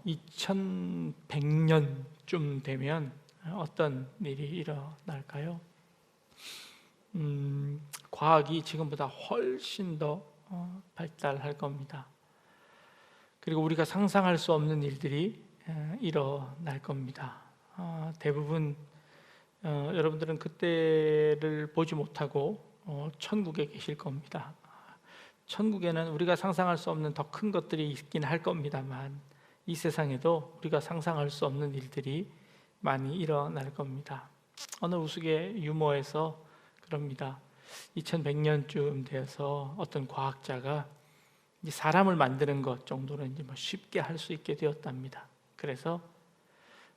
2100년쯤 되면 어떤 일이 일어날까요? 과학이 지금보다 훨씬 더 발달할 겁니다. 그리고 우리가 상상할 수 없는 일들이 일어날 겁니다. 대부분 여러분들은 그때를 보지 못하고 천국에 계실 겁니다. 천국에는 우리가 상상할 수 없는 더 큰 것들이 있긴 할 겁니다만, 이 세상에도 우리가 상상할 수 없는 일들이 많이 일어날 겁니다. 어느 우스갯 유머에서 그럽니다. 2100년쯤 되어서 어떤 과학자가 사람을 만드는 것 정도는 이제 쉽게 할 수 있게 되었답니다. 그래서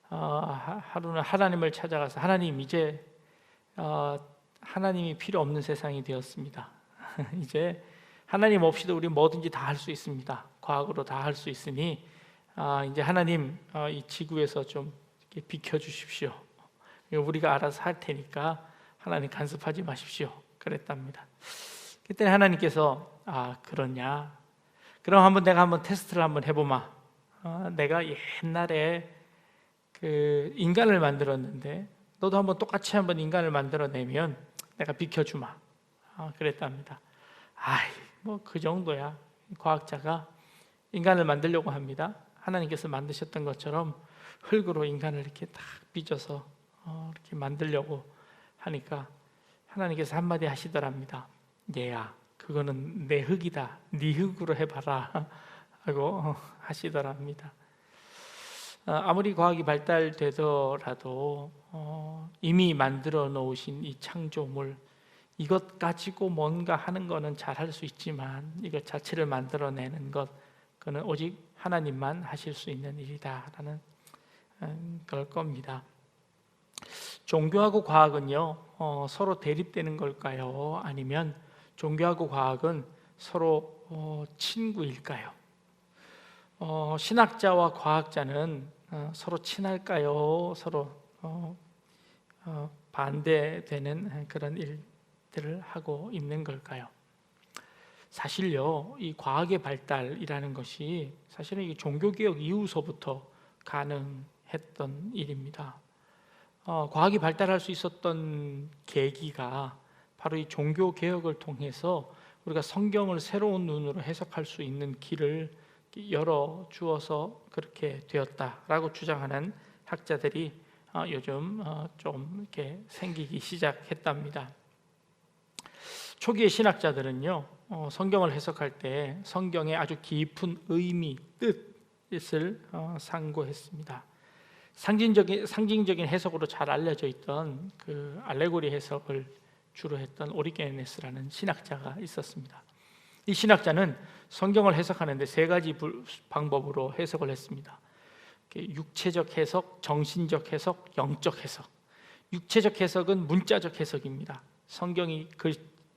하루는 하나님을 찾아가서 하나님, 이제 하나님이 필요 없는 세상이 되었습니다. 이제 하나님 없이도 우리 뭐든지 다 할 수 있습니다. 과학으로 다 할 수 있으니 이제 하나님, 이 지구에서 좀 이렇게 비켜주십시오. 우리가 알아서 할 테니까 하나님 간섭하지 마십시오. 그랬답니다. 그때 하나님께서 그러냐? 그럼 내가 한번 테스트를 한번 해보마. 내가 옛날에 그 인간을 만들었는데 너도 한번 똑같이 한번 인간을 만들어내면 내가 비켜주마. 그랬답니다. 뭐 그 정도야. 과학자가 인간을 만들려고 합니다. 하나님께서 만드셨던 것처럼 흙으로 인간을 이렇게 딱 빚어서 이렇게 만들려고 하니까 하나님께서 한마디 하시더랍니다. 얘야, 그거는 내 흙이다. 네 흙으로 해봐라 하고 하시더랍니다. 아무리 과학이 발달되더라도 이미 만들어 놓으신 이 창조물, 이것 가지고 뭔가 하는 거는 잘할 수 있지만 이것 자체를 만들어내는 것, 그는 오직 하나님만 하실 수 있는 일이다라는 걸 겁니다. 종교하고 과학은요, 서로 대립되는 걸까요? 아니면 종교하고 과학은 서로 친구일까요? 신학자와 과학자는 서로 친할까요? 서로 반대되는 그런 일들을 하고 있는 걸까요? 사실요, 이 과학의 발달이라는 것이 사실은 이 종교개혁 이후서부터 가능했던 일입니다. 과학이 발달할 수 있었던 계기가 바로 이 종교개혁을 통해서 우리가 성경을 새로운 눈으로 해석할 수 있는 길을 열어주어서 그렇게 되었다라고 주장하는 학자들이 요즘 좀 이렇게 생기기 시작했답니다. 초기의 신학자들은요, 성경을 해석할 때 성경의 아주 깊은 의미, 뜻을 상고했습니다. 상징적인 해석으로 잘 알려져 있던 그 알레고리 해석을 주로 했던 오리게네스라는 신학자가 있었습니다. 이 신학자는 성경을 해석하는데 세 가지 방법으로 해석을 했습니다. 육체적 해석, 정신적 해석, 영적 해석. 육체적 해석은 문자적 해석입니다. 성경이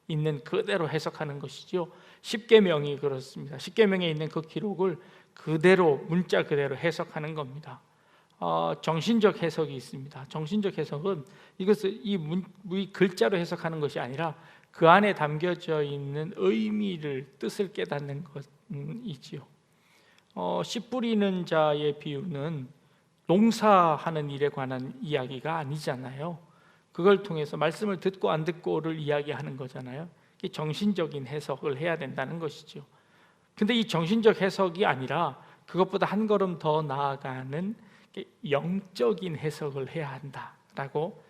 있는 그대로 해석하는 것이죠. 십계명이 그렇습니다. 십계명에 있는 그 기록을 그대로, 문자 그대로 해석하는 겁니다. 정신적 해석이 있습니다. 정신적 해석은 이것을 이 글자로 해석하는 것이 아니라 그 안에 담겨져 있는 의미를, 뜻을 깨닫는 것이지요. 씨 뿌리는 자의 비유는 농사하는 일에 관한 이야기가 아니잖아요. 그걸 통해서 말씀을 듣고 안 듣고를 이야기하는 거잖아요. 정신적인 해석을 해야 된다는 것이죠. 근데 이 정신적 해석이 아니라 그것보다 한 걸음 더 나아가는 영적인 해석을 해야 한다라고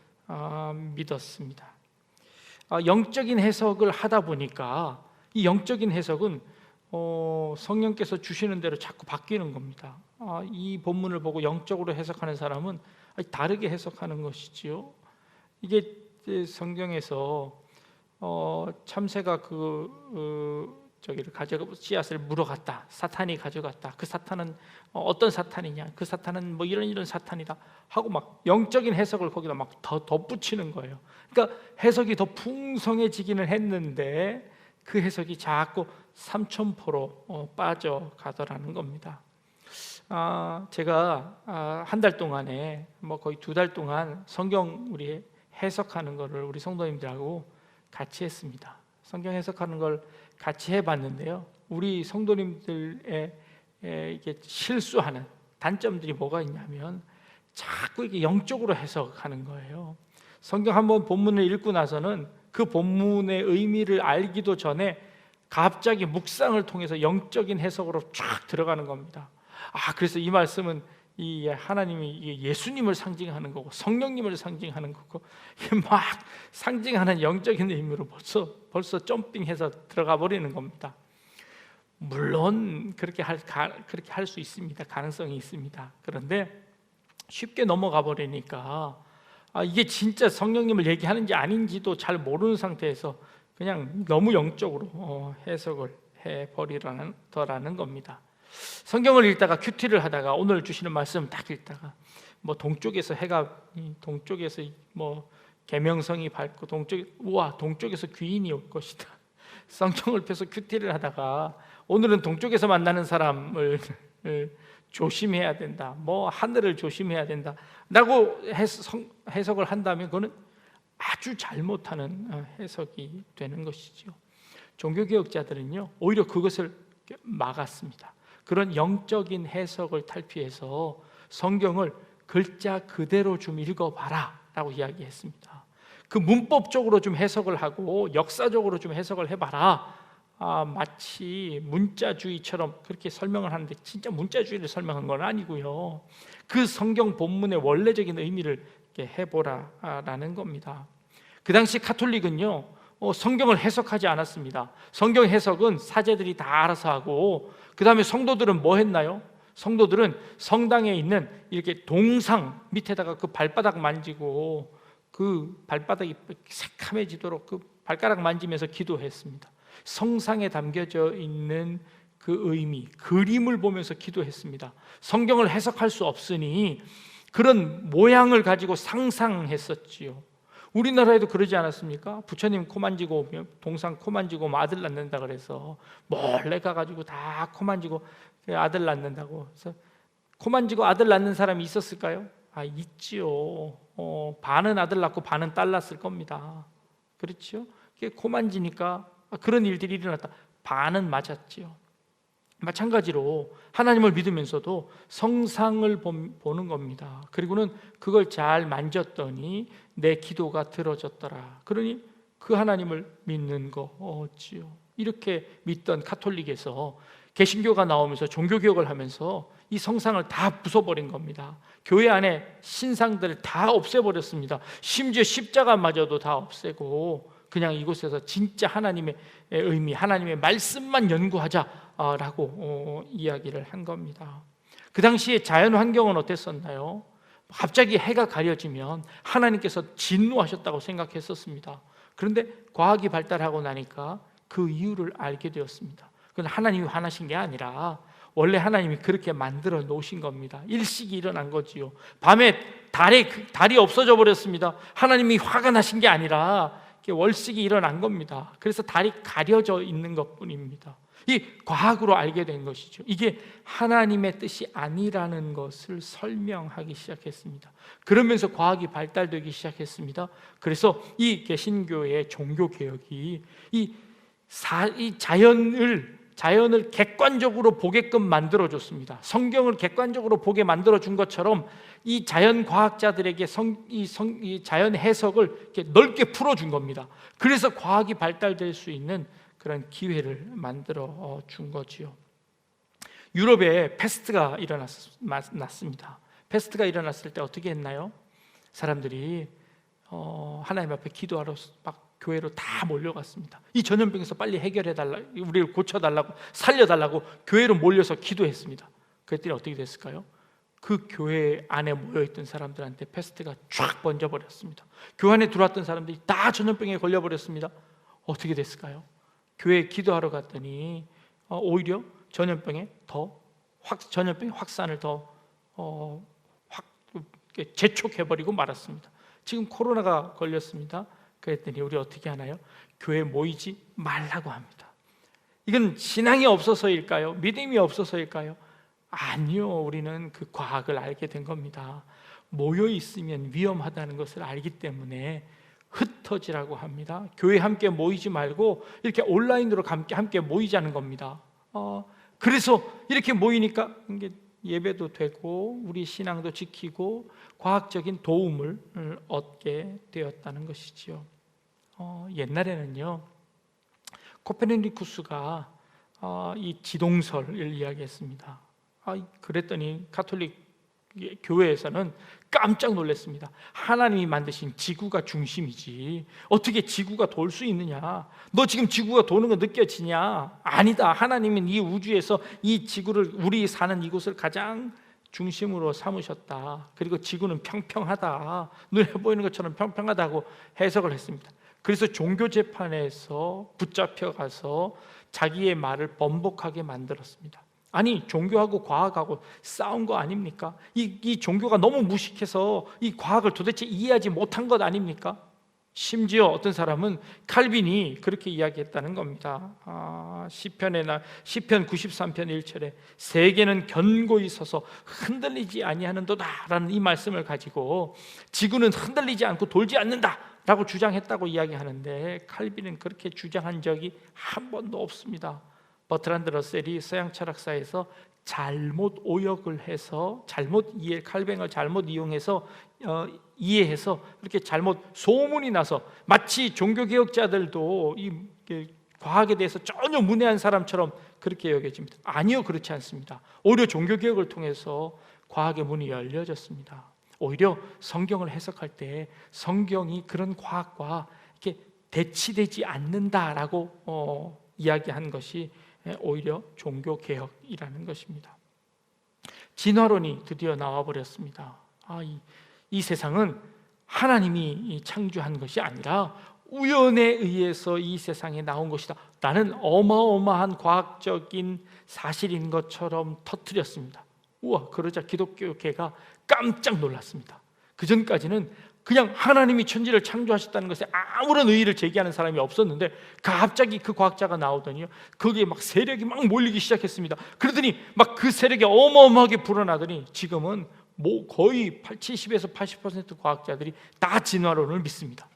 믿었습니다. 영적인 해석을 하다 보니까 이 영적인 해석은 성령께서 주시는 대로 자꾸 바뀌는 겁니다. 이 본문을 보고 영적으로 해석하는 사람은 다르게 해석하는 것이지요. 이게 성경에서 참새가 저기를 가져가 씨앗을 물어갔다. 사탄이 가져갔다. 그 사탄은 어떤 사탄이냐? 그 사탄은 뭐 이런 사탄이다 하고 막 영적인 해석을 거기다 막 더 덧붙이는 거예요. 그러니까 해석이 더 풍성해지기는 했는데 그 해석이 자꾸 삼천포로 빠져가더라는 겁니다. 제가 한 달 동안에 뭐 거의 2달 동안 성경 우리 해석하는 거를 우리 성도님들하고 같이 했습니다. 성경 해석하는 걸 같이 해봤는데요, 우리 성도님들의 이게 실수하는 단점들이 뭐가 있냐면 자꾸 이게 영적으로 해석하는 거예요. 성경 한번 본문을 읽고 나서는 그 본문의 의미를 알기도 전에 갑자기 묵상을 통해서 영적인 해석으로 쫙 들어가는 겁니다. 그래서 이 말씀은 이 하나님이 예수님을 상징하는 거고 성령님을 상징하는 거고 막 상징하는 영적인 의미로 벌써 점핑해서 들어가 버리는 겁니다. 물론 그렇게 할 수 있습니다. 가능성이 있습니다. 그런데 쉽게 넘어가 버리니까 이게 진짜 성령님을 얘기하는지 아닌지도 잘 모르는 상태에서 그냥 너무 영적으로 해석을 해버리라는 겁니다. 성경을 읽다가 큐티를 하다가 오늘 주시는 말씀 딱 읽다가 동쪽에서 동쪽에서 계명성이 밝고 동쪽에서 귀인이 올 것이다. 성경을 펴서 큐티를 하다가 오늘은 동쪽에서 만나는 사람을 조심해야 된다. 하늘을 조심해야 된다. 라고 해석을 한다면 그거는 아주 잘못하는 해석이 되는 것이죠. 종교개혁자들은요 오히려 그것을 막았습니다. 그런 영적인 해석을 탈피해서 성경을 글자 그대로 좀 읽어봐라 라고 이야기했습니다. 그 문법적으로 좀 해석을 하고 역사적으로 좀 해석을 해봐라. 마치 문자주의처럼 그렇게 설명을 하는데 진짜 문자주의를 설명한 건 아니고요. 그 성경 본문의 원래적인 의미를 해보라라는 겁니다. 그 당시 카톨릭은요 성경을 해석하지 않았습니다. 성경 해석은 사제들이 다 알아서 하고 그 다음에 성도들은 뭐 했나요? 성도들은 성당에 있는 이렇게 동상 밑에다가 그 발바닥 만지고 그 발바닥이 새카매지도록 그 발가락 만지면서 기도했습니다. 성상에 담겨져 있는 그 의미, 그림을 보면서 기도했습니다. 성경을 해석할 수 없으니 그런 모양을 가지고 상상했었지요. 우리나라에도 그러지 않았습니까? 부처님 코 만지고 오면 동상 코 만지고 오면 아들 낳는다 그래서 몰래 가가지고 다 코 만지고 아들 낳는다고. 그래서 코 만지고 아들 낳는 사람이 있었을까요? 있지요. 반은 아들 낳고 반은 딸 낳았을 겁니다. 그렇죠? 코 만지니까 그런 일들이 일어났다. 반은 맞았지요. 마찬가지로 하나님을 믿으면서도 성상을 보는 겁니다. 그리고는 그걸 잘 만졌더니 내 기도가 들어졌더라. 그러니 그 하나님을 믿는 거지요. 이렇게 믿던 카톨릭에서 개신교가 나오면서 종교개혁을 하면서 이 성상을 다 부숴버린 겁니다. 교회 안에 신상들을 다 없애버렸습니다. 심지어 십자가마저도 다 없애고 그냥 이곳에서 진짜 하나님의 의미, 하나님의 말씀만 연구하자라고 이야기를 한 겁니다. 그 당시에 자연 환경은 어땠었나요? 갑자기 해가 가려지면 하나님께서 진노하셨다고 생각했었습니다. 그런데 과학이 발달하고 나니까 그 이유를 알게 되었습니다. 그건 하나님이 화나신 게 아니라 원래 하나님이 그렇게 만들어 놓으신 겁니다. 일식이 일어난 거지요. 밤에 달이 없어져 버렸습니다. 하나님이 화가 나신 게 아니라 월식이 일어난 겁니다. 그래서 달이 가려져 있는 것뿐입니다. 이 과학으로 알게 된 것이죠. 이게 하나님의 뜻이 아니라는 것을 설명하기 시작했습니다. 그러면서 과학이 발달되기 시작했습니다. 그래서 이 개신교의 종교개혁이 이 자연을 객관적으로 보게끔 만들어줬습니다. 성경을 객관적으로 보게 만들어준 것처럼 이 자연 과학자들에게 이 자연 해석을 이렇게 넓게 풀어준 겁니다. 그래서 과학이 발달될 수 있는 그런 기회를 만들어 준 거지요. 유럽에 패스트가 일어났습니다. 패스트가 일어났을 때 어떻게 했나요? 사람들이 하나님 앞에 기도하러 막 교회로 다 몰려갔습니다. 이 전염병에서 빨리 해결해달라, 우리를 고쳐달라고, 살려달라고 교회로 몰려서 기도했습니다. 그랬더니 어떻게 됐을까요? 그 교회 안에 모여있던 사람들한테 패스트가 쫙 번져버렸습니다. 교회 안에 들어왔던 사람들이 다 전염병에 걸려버렸습니다. 어떻게 됐을까요? 교회에 기도하러 갔더니 오히려 전염병의 확산을 더 재촉해버리고 말았습니다. 지금 코로나가 걸렸습니다. 그랬더니 우리 어떻게 하나요? 교회에 모이지 말라고 합니다. 이건 신앙이 없어서일까요? 믿음이 없어서일까요? 아니요, 우리는 그 과학을 알게 된 겁니다. 모여 있으면 위험하다는 것을 알기 때문에 흩어지라고 합니다. 교회 함께 모이지 말고 이렇게 온라인으로 함께 모이자는 겁니다. 그래서 이렇게 모이니까 이게 예배도 되고 우리 신앙도 지키고 과학적인 도움을 얻게 되었다는 것이지요. 옛날에는요, 코페르니쿠스가 이 지동설을 이야기했습니다. 그랬더니 가톨릭 교회에서는 깜짝 놀랐습니다. 하나님이 만드신 지구가 중심이지 어떻게 지구가 돌 수 있느냐? 너 지금 지구가 도는 거 느껴지냐? 아니다. 하나님은 이 우주에서 이 지구를, 우리 사는 이곳을 가장 중심으로 삼으셨다. 그리고 지구는 평평하다. 눈에 보이는 것처럼 평평하다고 해석을 했습니다. 그래서 종교 재판에서 붙잡혀가서 자기의 말을 번복하게 만들었습니다. 아니, 종교하고 과학하고 싸운 거 아닙니까? 이 종교가 너무 무식해서 이 과학을 도대체 이해하지 못한 것 아닙니까? 심지어 어떤 사람은 칼빈이 그렇게 이야기했다는 겁니다. 시편 93편 1절에 세계는 견고히 서서 흔들리지 아니하는도다라는 이 말씀을 가지고 지구는 흔들리지 않고 돌지 않는다 라고 주장했다고 이야기하는데, 칼빈은 그렇게 주장한 적이 한 번도 없습니다. 버트란드 러셀이 서양 철학사에서 잘못 오역을 해서 칼뱅을 잘못 이용해서 이해해서 이렇게 잘못 소문이 나서 마치 종교개혁자들도 이 과학에 대해서 전혀 문외한 사람처럼 그렇게 여겨집니다. 아니요, 그렇지 않습니다. 오히려 종교개혁을 통해서 과학의 문이 열려졌습니다. 오히려 성경을 해석할 때 성경이 그런 과학과 이렇게 대치되지 않는다라고 이야기한 것이 오히려 종교개혁이라는 것입니다. 진화론이 드디어 나와버렸습니다. 이 세상은 하나님이 창조한 것이 아니라 우연에 의해서 이 세상에 나온 것이다 라는 어마어마한 과학적인 사실인 것처럼 터뜨렸습니다. 우와, 그러자 기독교계가 깜짝 놀랐습니다. 그 전까지는 그냥 하나님이 천지를 창조하셨다는 것에 아무런 의의를 제기하는 사람이 없었는데 갑자기 그 과학자가 나오더니요, 거기에 막 세력이 막 몰리기 시작했습니다. 그러더니 막 그 세력이 어마어마하게 불어나더니 지금은 거의 70에서 80% 과학자들이 다 진화론을 믿습니다.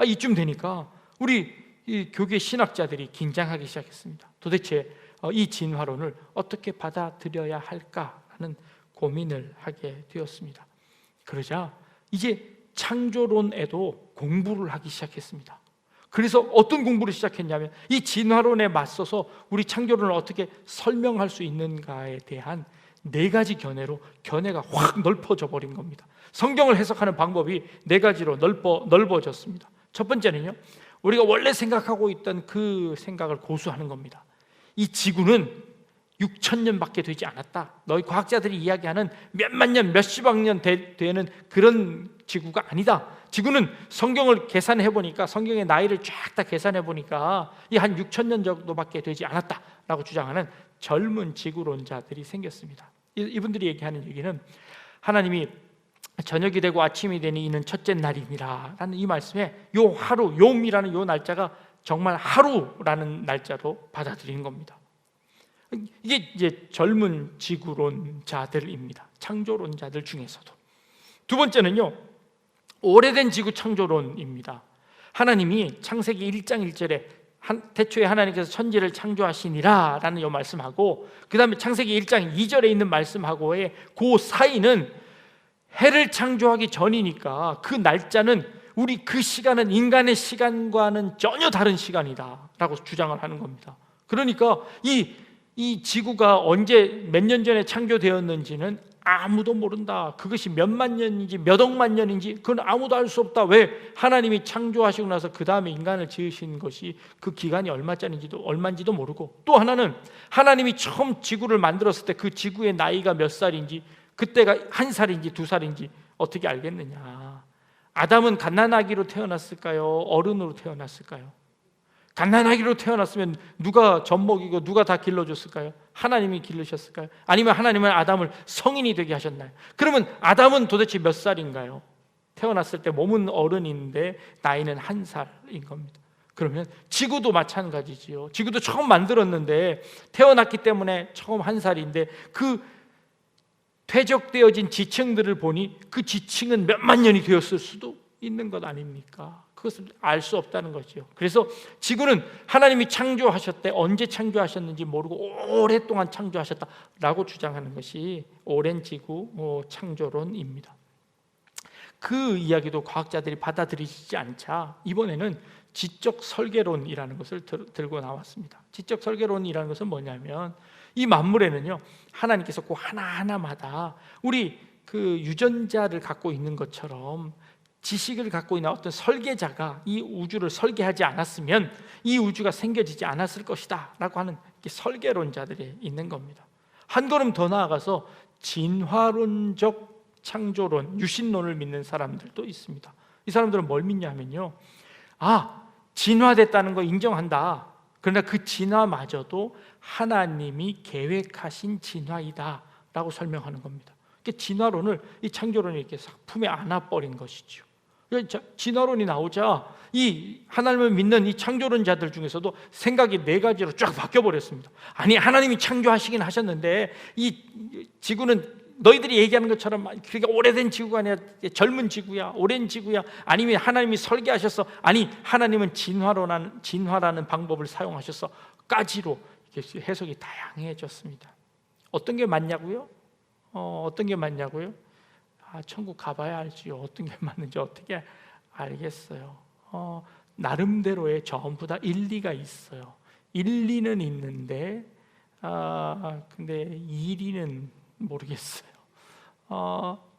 이쯤 되니까 우리 이 교계 신학자들이 긴장하기 시작했습니다. 도대체 이 진화론을 어떻게 받아들여야 할까라는 고민을 하게 되었습니다. 그러자 이제 창조론에도 공부를 하기 시작했습니다. 그래서 어떤 공부를 시작했냐면 이 진화론에 맞서서 우리 창조론을 어떻게 설명할 수 있는가에 대한 4가지 견해가 확 넓어져 버린 겁니다. 성경을 해석하는 방법이 4가지로 넓어졌습니다. 첫 번째는요, 우리가 원래 생각하고 있던 그 생각을 고수하는 겁니다. 이 지구는 6,000년밖에 되지 않았다. 너희 과학자들이 이야기하는 몇만 년, 몇십억 년 되는 그런 지구가 아니다. 지구는 성경을 계산해 보니까, 성경의 나이를 쫙 다 계산해 보니까 이 한 6,000년 정도밖에 되지 않았다라고 주장하는 젊은 지구론자들이 생겼습니다. 이분들이 얘기하는 얘기는 하나님이 저녁이 되고 아침이 되니 이는 첫째 날이니라 라는 이 말씀에 요 하루, 요음이라는 요 날짜가 정말 하루라는 날짜로 받아들이는 겁니다. 이게 이제 젊은 지구론자들입니다. 창조론자들 중에서도. 두 번째는요, 오래된 지구 창조론입니다. 하나님이 창세기 1장 1절에 태초에 하나님께서 천지를 창조하시니라 라는 이 말씀하고, 그 다음에 창세기 1장 2절에 있는 말씀하고의 그 사이는 해를 창조하기 전이니까 그 날짜는 그 시간은 인간의 시간과는 전혀 다른 시간이다 라고 주장을 하는 겁니다. 그러니까 이 지구가 언제 몇 년 전에 창조되었는지는 아무도 모른다. 그것이 몇만 년인지 몇 억만 년인지 그건 아무도 알 수 없다. 왜? 하나님이 창조하시고 나서 그 다음에 인간을 지으신 것이 그 기간이 얼마인지도 모르고, 또 하나는 하나님이 처음 지구를 만들었을 때 그 지구의 나이가 몇 살인지, 그때가 1살인지 2살인지 어떻게 알겠느냐. 아담은 갓난아기로 태어났을까요? 어른으로 태어났을까요? 갓난아기로 태어났으면 누가 젖 먹이고 누가 다 길러줬을까요? 하나님이 기르셨을까요? 아니면 하나님은 아담을 성인이 되게 하셨나요? 그러면 아담은 도대체 몇 살인가요? 태어났을 때 몸은 어른인데 나이는 1살인 겁니다. 그러면 지구도 마찬가지지요. 지구도 처음 만들었는데 태어났기 때문에 처음 1살인데 그 퇴적되어진 지층들을 보니 그 지층은 몇만 년이 되었을 수도 있는 것 아닙니까? 그것을 알 수 없다는 거죠. 그래서 지구는 하나님이 창조하셨대, 언제 창조하셨는지 모르고 오랫동안 창조하셨다라고 주장하는 것이 오랜 지구 창조론입니다. 그 이야기도 과학자들이 받아들이지 않자 이번에는 지적 설계론이라는 것을 들고 나왔습니다. 지적 설계론이라는 것은 뭐냐면 이 만물에는요, 하나님께서 그 하나하나마다 우리 그 유전자를 갖고 있는 것처럼 지식을 갖고 있는 어떤 설계자가 이 우주를 설계하지 않았으면 이 우주가 생겨지지 않았을 것이다 라고 하는 설계론자들이 있는 겁니다. 한 걸음 더 나아가서 진화론적 창조론, 유신론을 믿는 사람들도 있습니다. 이 사람들은 뭘 믿냐면요, 진화됐다는 거 인정한다. 그러나 그 진화마저도 하나님이 계획하신 진화이다 라고 설명하는 겁니다. 진화론을 이 창조론이 이렇게 품에 안아버린 것이죠. 진화론이 나오자 이 하나님을 믿는 이 창조론자들 중에서도 생각이 4가지로 쫙 바뀌어버렸습니다. 아니, 하나님이 창조하시긴 하셨는데 이 지구는 너희들이 얘기하는 것처럼 그렇게 오래된 지구가 아니라 젊은 지구야, 오랜 지구야, 아니면 하나님이 설계하셔서, 아니 하나님은 진화라는 방법을 사용하셔서 까지로 해석이 다양해졌습니다. 어떤 게 맞냐고요? 어떤 게 맞냐고요? 천국 가봐야 알지요. 어떤 게 맞는지 어떻게 알겠어요. 나름대로의 전부 다 일리가 있어요. 일리는 있는데 근데 일리는 모르겠어요.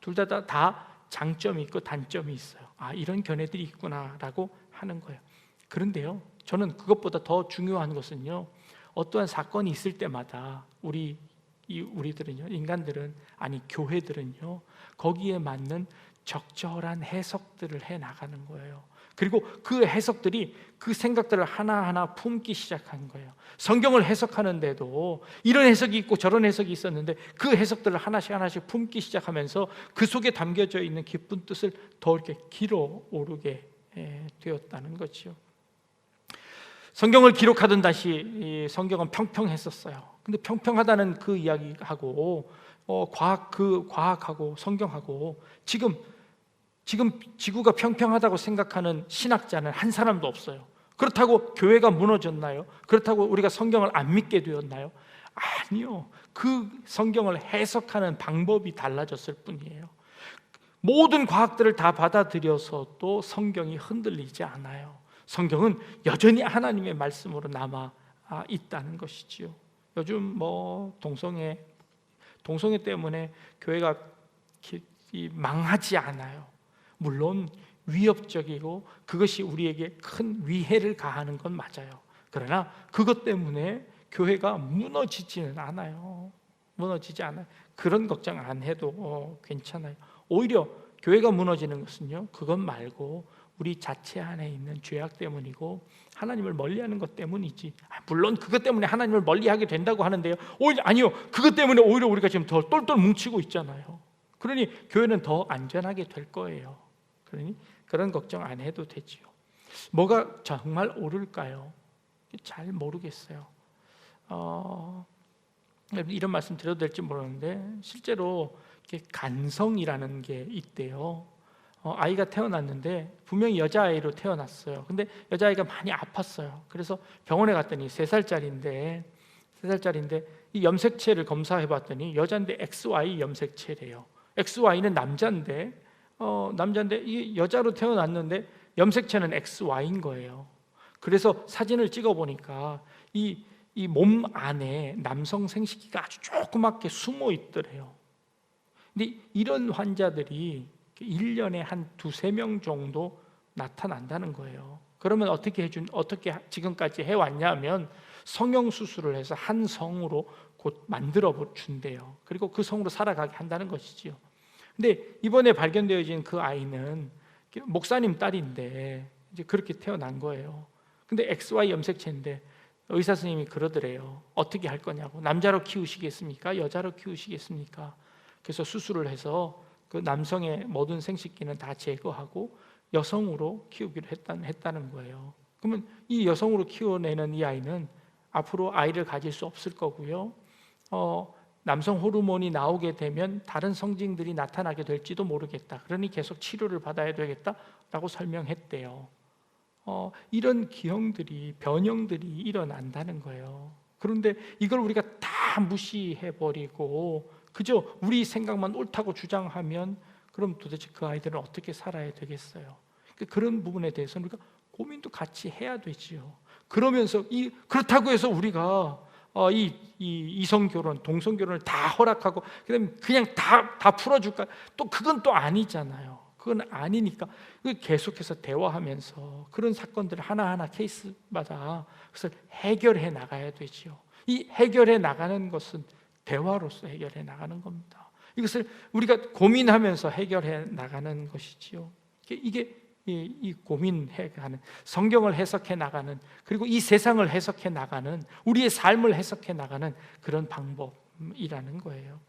둘 다 장점이 있고 단점이 있어요. 이런 견해들이 있구나라고 하는 거예요. 그런데요, 저는 그것보다 더 중요한 것은요, 어떠한 사건이 있을 때마다 우리들은요, 인간들은, 아니 교회들은요, 거기에 맞는 적절한 해석들을 해 나가는 거예요. 그리고 그 해석들이 그 생각들을 하나하나 품기 시작한 거예요. 성경을 해석하는데도 이런 해석이 있고 저런 해석이 있었는데 그 해석들을 하나씩 품기 시작하면서 그 속에 담겨져 있는 깊은 뜻을 더 이렇게 길어오르게 되었다는 거죠. 성경을 기록하던 다시 성경은 평평했었어요. 근데 평평하다는 그 이야기하고 과학하고 성경하고 지금 지구가 평평하다고 생각하는 신학자는 한 사람도 없어요. 그렇다고 교회가 무너졌나요? 그렇다고 우리가 성경을 안 믿게 되었나요? 아니요. 그 성경을 해석하는 방법이 달라졌을 뿐이에요. 모든 과학들을 다 받아들여서도 성경이 흔들리지 않아요. 성경은 여전히 하나님의 말씀으로 남아 있다는 것이지요. 요즘 동성애 때문에 교회가 망하지 않아요. 물론 위협적이고 그것이 우리에게 큰 위해를 가하는 건 맞아요. 그러나 그것 때문에 교회가 무너지지는 않아요. 무너지지 않아요. 그런 걱정 안 해도 괜찮아요. 오히려 교회가 무너지는 것은요, 그것 말고 우리 자체 안에 있는 죄악 때문이고 하나님을 멀리하는 것 때문이지. 물론 그것 때문에 하나님을 멀리하게 된다고 하는데요, 오히려 아니요, 그것 때문에 오히려 우리가 지금 더 똘똘 뭉치고 있잖아요. 그러니 교회는 더 안전하게 될 거예요. 그러니 그런 걱정 안 해도 되지요. 뭐가 정말 옳을까요? 잘 모르겠어요. 이런 말씀 드려도 될지 모르는데 실제로 간성이라는 게 있대요. 아이가 태어났는데 분명히 여자아이로 태어났어요. 근데 여자아이가 많이 아팠어요. 그래서 병원에 갔더니 3살짜리인데 이 염색체를 검사해 봤더니 여자인데 XY 염색체래요. XY는 남자인데 이 여자로 태어났는데 염색체는 XY인 거예요. 그래서 사진을 찍어 보니까 이 몸 안에 남성 생식기가 아주 조그맣게 숨어 있더래요. 근데 이런 환자들이 1년에 한 2-3명 정도 나타난다는 거예요. 그러면 어떻게 지금까지 해왔냐면 성형수술을 해서 한 성으로 곧 만들어 준대요. 그리고 그 성으로 살아가게 한다는 것이지요. 근데 이번에 발견되어진 그 아이는 목사님 딸인데 이제 그렇게 태어난 거예요. 근데 XY 염색체인데 의사 선생님이 그러더래요. 어떻게 할 거냐고. 남자로 키우시겠습니까? 여자로 키우시겠습니까? 그래서 수술을 해서 그 남성의 모든 생식기는 다 제거하고 여성으로 키우기로 했다는 거예요. 그러면 이 여성으로 키워내는 이 아이는 앞으로 아이를 가질 수 없을 거고요. 남성 호르몬이 나오게 되면 다른 성징들이 나타나게 될지도 모르겠다. 그러니 계속 치료를 받아야 되겠다라고 설명했대요. 이런 기형들이, 변형들이 일어난다는 거예요. 그런데 이걸 우리가 다 무시해버리고 그저 우리 생각만 옳다고 주장하면 그럼 도대체 그 아이들은 어떻게 살아야 되겠어요? 그런 부분에 대해서는 우리가 고민도 같이 해야 되지요. 그러면서 그렇다고 해서 우리가 이성 결혼, 동성 결혼을 다 허락하고 그냥 다 풀어줄까? 또 그건 또 아니잖아요. 그건 아니니까 계속해서 대화하면서 그런 사건들을 하나하나 케이스마다 그것을 해결해 나가야 되지요. 이 해결해 나가는 것은 대화로서 해결해 나가는 겁니다. 이것을 우리가 고민하면서 해결해 나가는 것이지요. 이게 이 고민해가는, 성경을 해석해 나가는, 그리고 이 세상을 해석해 나가는, 우리의 삶을 해석해 나가는 그런 방법이라는 거예요.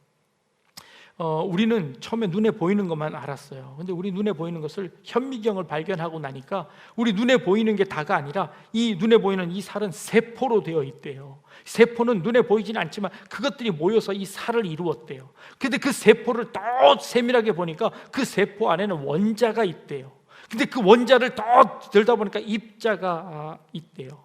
우리는 처음에 눈에 보이는 것만 알았어요. 근데 우리 눈에 보이는 것을 현미경을 발견하고 나니까 우리 눈에 보이는 게 다가 아니라 이 눈에 보이는 이 살은 세포로 되어 있대요. 세포는 눈에 보이지는 않지만 그것들이 모여서 이 살을 이루었대요. 근데 그 세포를 더 세밀하게 보니까 그 세포 안에는 원자가 있대요. 근데 그 원자를 더 들다 보니까 입자가 있대요.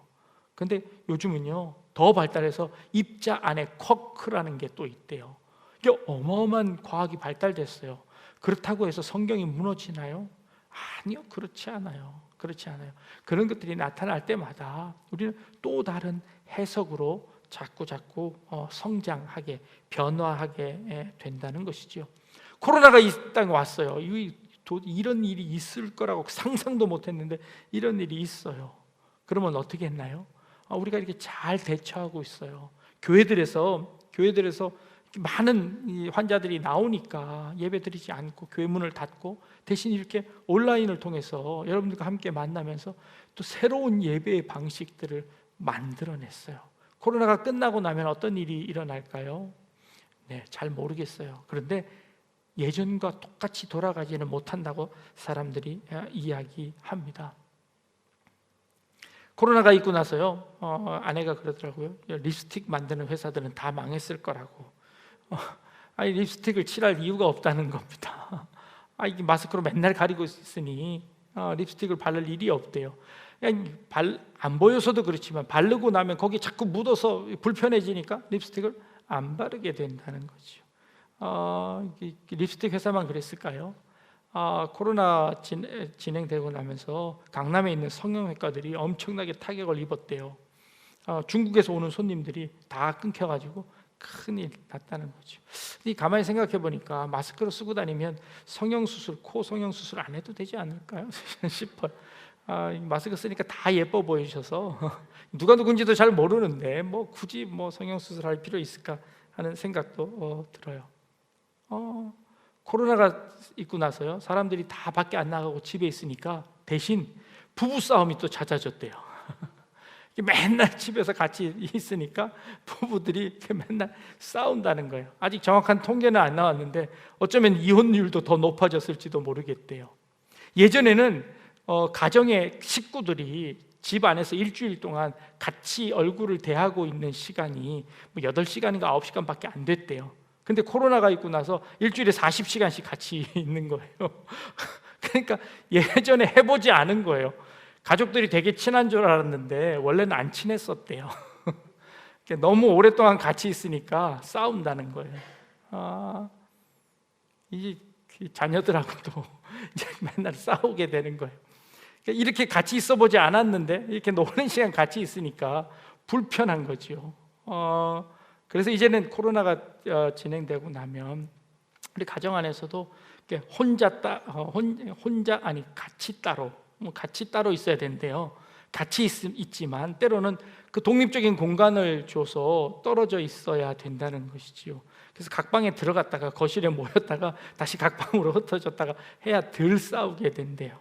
근데 요즘은요 더 발달해서 입자 안에 쿼크라는 게 또 있대요. 이게 어마어마한 과학이 발달됐어요. 그렇다고 해서 성경이 무너지나요? 아니요, 그렇지 않아요. 그렇지 않아요. 그런 것들이 나타날 때마다 우리는 또 다른 해석으로 자꾸 성장하게, 변화하게 된다는 것이죠. 코로나가 이 땅에 왔어요. 이런 일이 있을 거라고 상상도 못했는데 이런 일이 있어요. 그러면 어떻게 했나요? 우리가 이렇게 잘 대처하고 있어요. 교회들에서 많은 환자들이 나오니까 예배드리지 않고 교회 문을 닫고 대신 이렇게 온라인을 통해서 여러분들과 함께 만나면서 또 새로운 예배의 방식들을 만들어냈어요. 코로나가 끝나고 나면 어떤 일이 일어날까요? 네, 잘 모르겠어요. 그런데 예전과 똑같이 돌아가지는 못한다고 사람들이 이야기합니다. 코로나가 있고 나서요, 아내가 그러더라고요. 립스틱 만드는 회사들은 다 망했을 거라고. 아니, 립스틱을 칠할 이유가 없다는 겁니다. 이게 마스크로 맨날 가리고 있으니 립스틱을 바를 일이 없대요. 안 보여서도 그렇지만 바르고 나면 거기 자꾸 묻어서 불편해지니까 립스틱을 안 바르게 된다는 거죠. 립스틱 회사만 그랬을까요? 코로나 진행되고 나면서 강남에 있는 성형외과들이 엄청나게 타격을 입었대요. 중국에서 오는 손님들이 다 끊겨가지고 큰일 났다는 거죠. 가만히 생각해 보니까 마스크를 쓰고 다니면 성형수술, 코 성형수술 안 해도 되지 않을까요? 싶어요. 마스크 쓰니까 다 예뻐 보이셔서 누가 누군지도 잘 모르는데 굳이 성형수술 할 필요 있을까 하는 생각도 들어요. 코로나가 있고 나서요, 사람들이 다 밖에 안 나가고 집에 있으니까 대신 부부싸움이 또 잦아졌대요. 맨날 집에서 같이 있으니까 부부들이 맨날 싸운다는 거예요. 아직 정확한 통계는 안 나왔는데 어쩌면 이혼율도 더 높아졌을지도 모르겠대요. 예전에는 가정의 식구들이 집 안에서 일주일 동안 같이 얼굴을 대하고 있는 시간이 8시간인가 9시간밖에 안 됐대요. 근데 코로나가 있고 나서 일주일에 40시간씩 같이 있는 거예요. 그러니까 예전에 해보지 않은 거예요. 가족들이 되게 친한 줄 알았는데 원래는 안 친했었대요. 너무 오랫동안 같이 있으니까 싸운다는 거예요. 이 자녀들하고도 이제 맨날 싸우게 되는 거예요. 이렇게 같이 있어보지 않았는데 이렇게 노는 시간 같이 있으니까 불편한 거죠. 그래서 이제는 코로나가 진행되고 나면 우리 가정 안에서도 같이 따로 있어야 된대요. 같이 있지만 때로는 그 독립적인 공간을 줘서 떨어져 있어야 된다는 것이지요. 그래서 각 방에 들어갔다가 거실에 모였다가 다시 각 방으로 흩어졌다가 해야 덜 싸우게 된대요.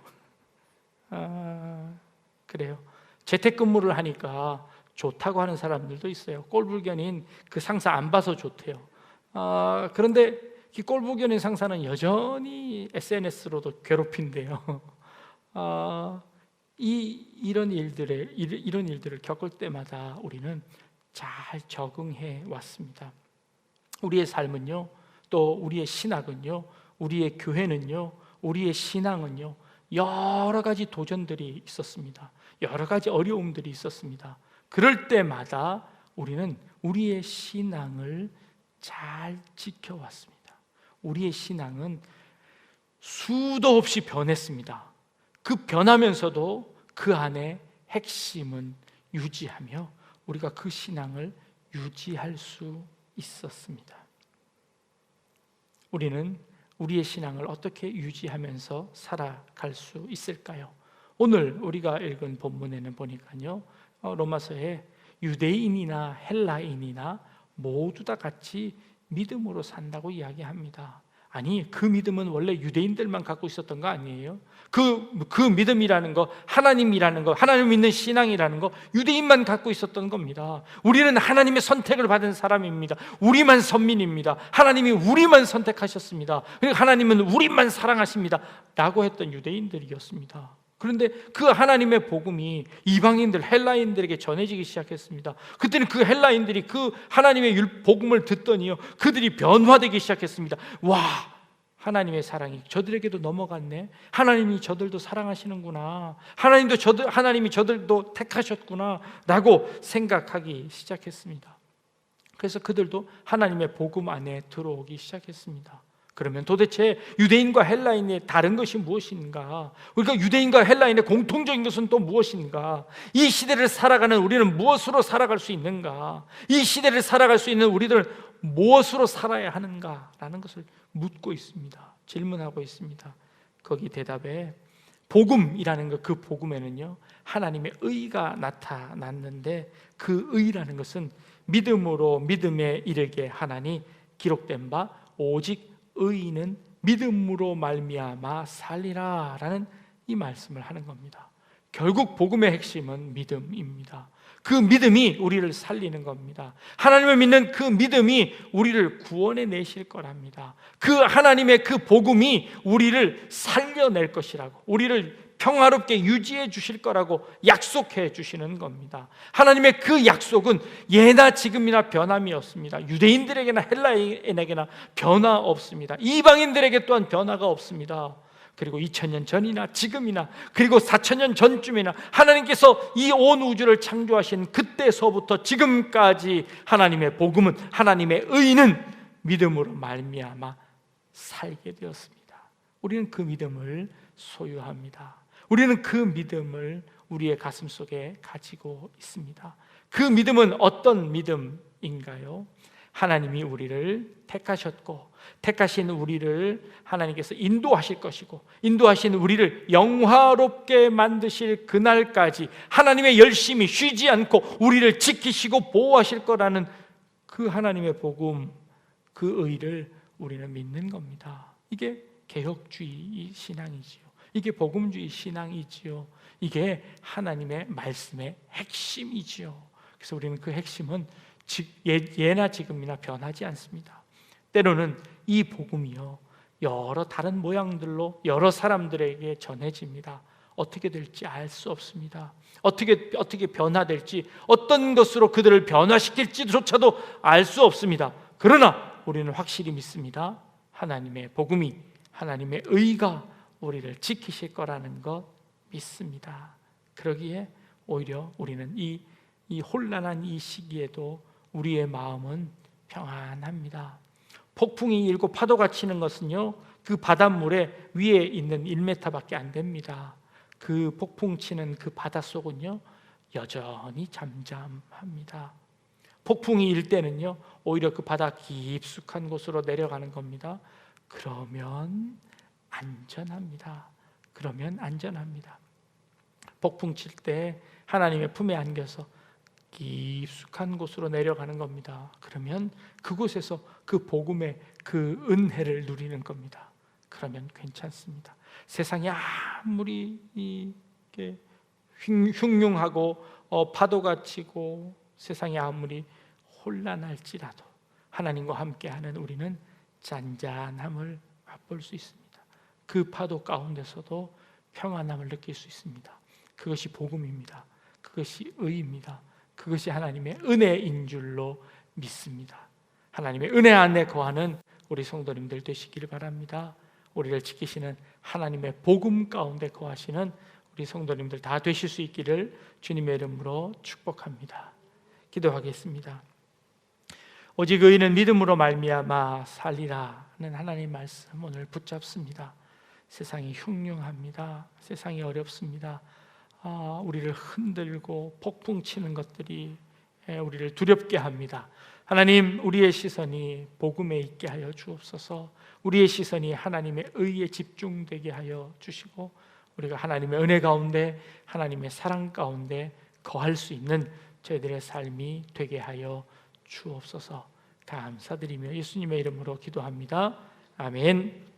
그래요. 재택근무를 하니까 좋다고 하는 사람들도 있어요. 꼴불견인 그 상사 안 봐서 좋대요. 그런데 이 꼴불견인 상사는 여전히 SNS로도 괴롭힌대요. 이런 일들을 겪을 때마다 우리는 잘 적응해 왔습니다. 우리의 삶은요, 또 우리의 신학은요, 우리의 교회는요, 우리의 신앙은요, 여러 가지 도전들이 있었습니다. 여러 가지 어려움들이 있었습니다. 그럴 때마다 우리는 우리의 신앙을 잘 지켜왔습니다. 우리의 신앙은 수도 없이 변했습니다. 그 변하면서도 그 안에 핵심은 유지하며 우리가 그 신앙을 유지할 수 있었습니다. 우리는 우리의 신앙을 어떻게 유지하면서 살아갈 수 있을까요? 오늘 우리가 읽은 본문에는 보니까요, 로마서에 유대인이나 헬라인이나 모두 다 같이 믿음으로 산다고 이야기합니다. 아니, 그 믿음은 원래 유대인들만 갖고 있었던 거 아니에요? 그 믿음이라는 거, 하나님이라는 거, 하나님 믿는 신앙이라는 거 유대인만 갖고 있었던 겁니다. 우리는 하나님의 선택을 받은 사람입니다. 우리만 선민입니다. 하나님이 우리만 선택하셨습니다. 그리고 하나님은 우리만 사랑하십니다 라고 했던 유대인들이었습니다. 그런데 그 하나님의 복음이 이방인들, 헬라인들에게 전해지기 시작했습니다. 그때는 그 헬라인들이 그 하나님의 복음을 듣더니요, 그들이 변화되기 시작했습니다. 와, 하나님의 사랑이 저들에게도 넘어갔네. 하나님이 저들도 사랑하시는구나. 하나님이 저들도 택하셨구나 라고 생각하기 시작했습니다. 그래서 그들도 하나님의 복음 안에 들어오기 시작했습니다. 그러면 도대체 유대인과 헬라인의 다른 것이 무엇인가? 우리가 유대인과 헬라인의 공통적인 것은 또 무엇인가? 이 시대를 살아가는 우리는 무엇으로 살아갈 수 있는가? 이 시대를 살아갈 수 있는 우리들 무엇으로 살아야 하는가? 라는 것을 묻고 있습니다. 질문하고 있습니다. 거기 대답에 복음이라는 것, 그 복음에는요, 하나님의 의가 나타났는데 그 의라는 것은 믿음으로 믿음에 이르게 하나니 기록된 바 오직 의인은 믿음으로 말미암아 살리라 라는 이 말씀을 하는 겁니다. 결국 복음의 핵심은 믿음입니다. 그 믿음이 우리를 살리는 겁니다. 하나님을 믿는 그 믿음이 우리를 구원해 내실 거랍니다. 그 하나님의 그 복음이 우리를 살려낼 것이라고, 우리를 평화롭게 유지해 주실 거라고 약속해 주시는 겁니다. 하나님의 그 약속은 예나 지금이나 변함이 없습니다. 유대인들에게나 헬라인에게나 변화 없습니다. 이방인들에게 또한 변화가 없습니다. 그리고 2000년 전이나 지금이나 그리고 4000년 전쯤이나 하나님께서 이 온 우주를 창조하신 그때서부터 지금까지 하나님의 복음은, 하나님의 의는 믿음으로 말미암아 살게 되었습니다. 우리는 그 믿음을 소유합니다. 우리는 그 믿음을 우리의 가슴 속에 가지고 있습니다. 그 믿음은 어떤 믿음인가요? 하나님이 우리를 택하셨고, 택하신 우리를 하나님께서 인도하실 것이고, 인도하신 우리를 영화롭게 만드실 그날까지 하나님의 열심히 쉬지 않고 우리를 지키시고 보호하실 거라는 그 하나님의 복음, 그 의를 우리는 믿는 겁니다. 이게 개혁주의 신앙이지요. 이게 복음주의 신앙이지요. 이게 하나님의 말씀의 핵심이지요. 그래서 우리는 그 핵심은 예나 지금이나 변하지 않습니다. 때로는 이 복음이요, 여러 다른 모양들로 여러 사람들에게 전해집니다. 어떻게 될지 알 수 없습니다. 어떻게 변화될지, 어떤 것으로 그들을 변화시킬지조차도 알 수 없습니다. 그러나 우리는 확실히 믿습니다. 하나님의 복음이, 하나님의 의가 우리를 지키실 거라는 것 믿습니다. 그러기에 오히려 우리는 이 혼란한 이 시기에도 우리의 마음은 평안합니다. 폭풍이 일고 파도가 치는 것은요, 그 바닷물에 위에 있는 1m밖에 안 됩니다. 그 폭풍 치는 그 바닷속은요, 여전히 잠잠합니다. 폭풍이 일 때는요, 오히려 그 바다 깊숙한 곳으로 내려가는 겁니다. 그러면 안전합니다. 그러면 안전합니다. 폭풍 칠 때 하나님의 품에 안겨서 깊숙한 곳으로 내려가는 겁니다. 그러면 그곳에서 그 복음의 그 은혜를 누리는 겁니다. 그러면 괜찮습니다. 세상이 아무리 이게 흉흉하고 파도가 치고 세상이 아무리 혼란할지라도 하나님과 함께하는 우리는 잔잔함을 맛볼 수 있습니다. 그 파도 가운데서도 평안함을 느낄 수 있습니다. 그것이 복음입니다. 그것이 의입니다. 그것이 하나님의 은혜인 줄로 믿습니다. 하나님의 은혜 안에 거하는 우리 성도님들 되시기를 바랍니다. 우리를 지키시는 하나님의 복음 가운데 거하시는 우리 성도님들 다 되실 수 있기를 주님의 이름으로 축복합니다. 기도하겠습니다. 오직 의인은 믿음으로 말미암아 살리라는 하나님의 말씀 오늘 붙잡습니다. 세상이 흉흉합니다. 세상이 어렵습니다. 우리를 흔들고 폭풍치는 것들이 우리를 두렵게 합니다. 하나님, 우리의 시선이 복음에 있게 하여 주옵소서. 우리의 시선이 하나님의 의에 집중되게 하여 주시고 우리가 하나님의 은혜 가운데 하나님의 사랑 가운데 거할 수 있는 저희들의 삶이 되게 하여 주옵소서. 감사드리며 예수님의 이름으로 기도합니다. 아멘.